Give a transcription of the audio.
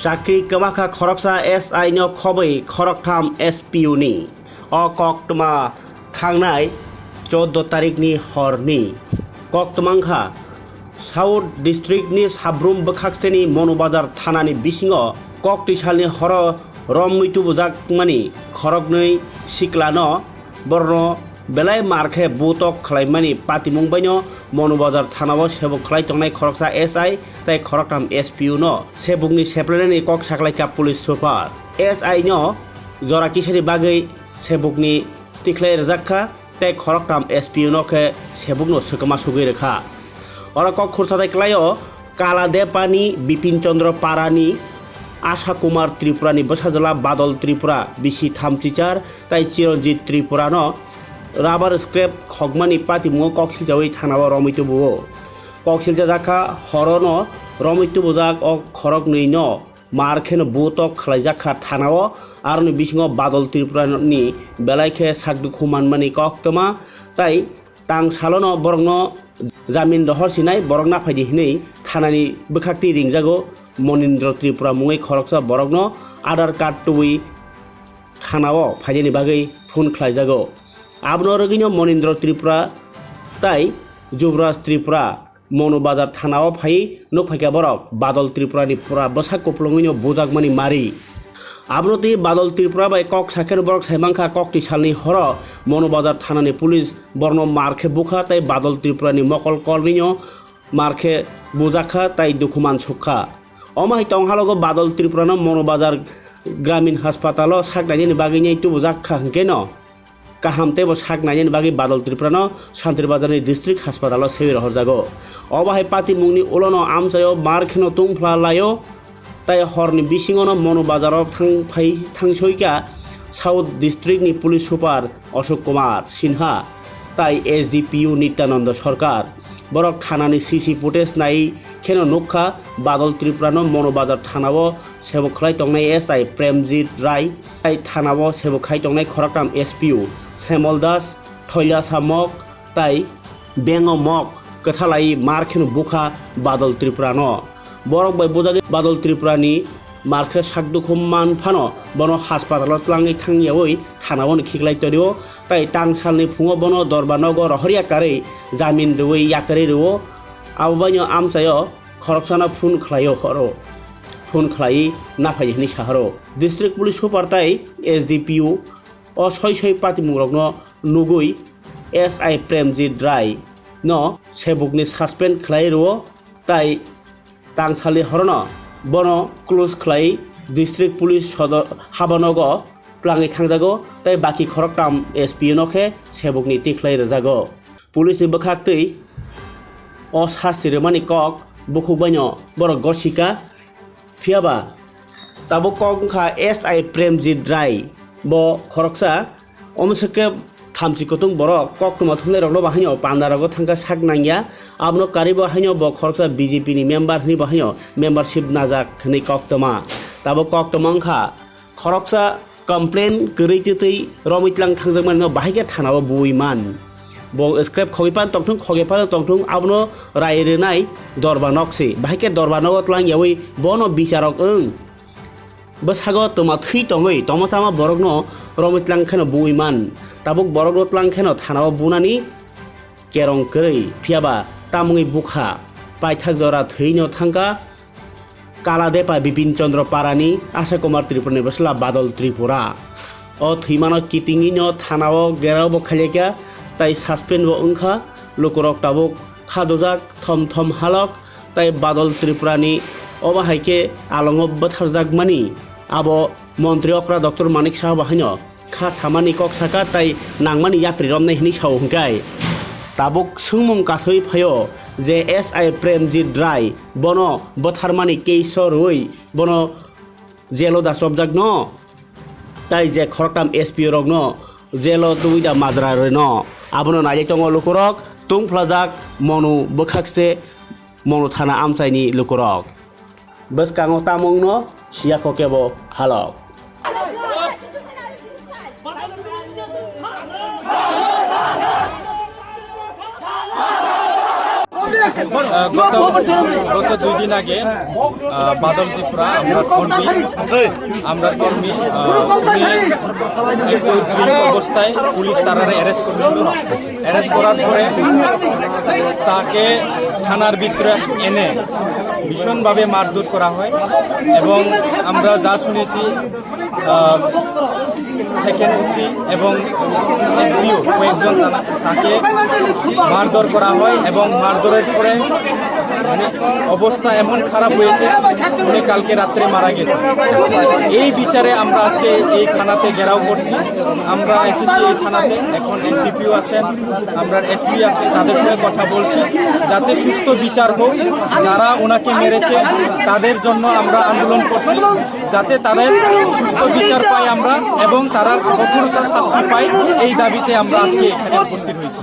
চাকরি কেবাখা খরকসা SI no खबै खरकथाम SPU नि कक्टमा थांनाय 14 तारिखनि हरनि कक्टमांखा साउथ डिस्ट्रिक्टनि साब्रुम बोखाक्सतेनि मनोबाजार थानानि बिसिङाव कक्टिसालनि हर रमैतु बुजाकमानि खरकनै सिक्लानो बर्न बेलाय मारखे बुतक खलायमानि पातिमुंबायनो मनोबाजार थानाव सेबुक खलाय तंनाय खरकसा SI ताय खरकथाम SPU नो सेबुकनि सेप्लेनानि कक साखलायका पुलिस सुपार SI नो जरा किसारि बागै सेबुकनि तिख्लाय रजाखा ताय खरकथाम SPU नो के सेबुकनो सुकमा सुगै रेखा और कक खुरसादाय क्लायो कालादेपानि बिपिन चंद्र पारानि आशा कुमार त्रिपुरानि बसाजला बादल त्रिपुरा बिसि थामचिचार ताय चिरंजित त्रिपुरा नो राबार स्क्रेप खगमानि पातिमुङाव कक्सिलजावै थानाव रमैतु बुओ कक्सिलजा जाखा हरनो रमैतु बुजाक खरक नैनो मारखेनो बुतक खलायजाखा थानाव आरनि बिसिङाव बादल त्रिपुरानि बेलायखे साकदुखु मानमानि कक्तमा ताय तां सालनो बरंनो जामिन दहरसिनाय बरंना फायदि हिनै थानानि बोखाक्ति रिंजागो मनिन्द्र त्रिपुरा मुङै खरकसा बरंनो आधार कार्ड तुबै थानाव फायदिनि बागै फुन खलायजागो आबनो रगिनो मनिन्द्र त्रिपुरा ताय जुबराज त्रिपुरा मनोबाजार थानाव फाय नो फायका बरक बादल त्रिपुरानि पुरा बसा कोप्लङैनो बुजाकमानि मारि आबनो ति बादल त्रिपुरा बाय कक साखेन बरक साइमांखा कक्ति सालनि हर मनोबाजार थानानि पुलिस बर्न मारखे बुखा ताय बादल त्रिपुरानि मकल कलनिनो मारखे बुजाखा ताय दुखुमान सुखा अमाय तंहालगो बादल त्रिपुरानो मनोबाजार ग्रामीण हास्पाताल साकनायनि बागैनि तु बुजाखा हंकेनो काहामतेबो साकनायनि बागै बादल त्रिपुरानो शान्तिबाजारनि डिस्ट्रिक्ट हास्पाताल सेवि रहरजागो अबाहाय पाति मुंनि उलनो आमसायो मारखेनो तुंफ्ला लायो ताय हरनि बिसिङावनो मनोबाजाराव थांसयका साउथ डिस्ट्रिक्टनि पुलिस सुपार अशोक कुमार सिन्हा ताय SDPU नित्यानंद सरकार बरक थानानि CC फुटेज नाय खेनो नुखा बादल त्रिपुरानो मनोबाजार थानाव सेबखाय तंनाय SI प्रेमजित राय ताय थानाव सेबखाय तंनाय खरकथाम SPU सेमल दास थैला सामक ताय बेंग मक कथालाई मारखेनो बुखा बादल त्रिपुरानो बरक बाय बुजागे बादल त्रिपुरानि मारखे साकदुखु मानफानो बनो हास्पाताल tlangै थांयावै थानावनो खिगलाय तरियो ताय तां सालनि फुङाव बनो दरबारनगो रहरिया कारै जामिन रुवै याकारै रुवो आबबायनो आमसायो खरकसाना फुन खलायो हरो फुन खलायै नाफायनि साहारो डिस्ट्रिक्ट पुलिस सुपार ताय SDPU अ सय पातिमुंरकनो नुगुइ SI प्रेमजित राय न सेबुकनि सासपेन्ड खलाय रुवो ताय तां सालनि हरनो बनो क्लोज खलाय डिस्ट्रिक्ट पुलिस सदर हाबानगो tlangै थांजागो ताय बाकी खरकथाम SPU नखे सेबुकनि तिख्लाय रजागो पुलिसनि बोखाक्तै अ सास्तिरमानि कक बुखुबायनो बर गसिका फियाबा ताबो ककखा SI प्रेमजित राय ब खरकसा अमसके थामसिकतुं बर कक्टमा थुंनाय रगलो बाहायनो पान्दारागो थांका साकनांगिया आबनो कारिबो हायनो ब खरकसा BJP नि मेम्बार नि बाहायनो मेम्बारशिप नाजाक नै कक्टमा ताबो कक्टमांखा खरकसा कमप्लेन गरैतै रमितलां थांजोंमान बाहायके थानाव बुइमान ब स्क्रिप्ट खगैपान तंथुं खगेपान तंथुं आबनो रायरेनाय दरबानकसि बाहायके दरबानग tlangयावै बनो बिचारक ओं बसागो तमा थै तङै तमसामा बरगनो रमितलां खेनो बुइमान ताबुक बरगनो tlang खेनो थानाव बुनानि केरं करै फियाबा तामुङै बुखा पाइथाक जरा थैनो थांका कालादेपा बिपिन चंद्र पारानि आशा कुमार त्रिपुरानि बसला बादल त्रिपुरा अ थैमानो कितिङिनो थानाव गेराव खालेका ताय सासपेन्ड ब ओंखा लुकुरक ताबुक खादोजाक थम थम हालक ताय बादल त्रिपुरानि अबाहायके आलंग बथारजाकमानि आबो मन्त्री अक्रा डक्टर मानिक साहा बाहायनो खा सामानि कक साका ताय नांमानि याप्रि रमनाय हिनि साव हंकाय ताबुक सुंमुं कासै फायो जे SI प्रेमजित राय बनो बथारमानि केसरयै बनो जेलो दा सबजाक न ताय जे खरकथाम SPU रक न जेलो दुइदा माजरा रे न आबनो नाय तंग लुकुरक तुंफ्लाजाक मनु बोखाक्सते मनु थाना आमसायनि लुकुरक boskango tamongno siako kebo halok. গত 2 দিন আগে বাদল ত্রিপুরা আমরা কর্মী একটু ড্রিঙ্ক অবস্থায় পুলিশ তারারে অ্যারেস্ট করেছিল। অ্যারেস্ট করার পরে তাকে থানার ভিতরে এনে ভীষণভাবে মারধর করা হয় এবং আমরা যা শুনেছি সেকেন্ড ওসি এবং এসপিও কয়েকজন তাকে মারধর করা হয় এবং মারধরের পরে মানে অবস্থা এমন খারাপ হয়েছে উনি কালকে রাত্রে মারা গেছে। এই বিচারে আমরা আজকে এই থানাতে ঘেরাও করছি। আমরা এসেছি এই থানাতে, এখন এসডিপিও আছেন, আমরা এসপি আছে, তাদের সঙ্গে কথা বলছি যাতে সুস্থ বিচার হোক। যারা ওনাকে মেরেছে তাদের জন্য আমরা আন্দোলন করছি যাতে তাদের সুস্থ বিচার পাই আমরা এবং তারা কঠোরতার শাস্তি পাই। এই দাবিতে আমরা আজকে এখানে উপস্থিত হয়েছি।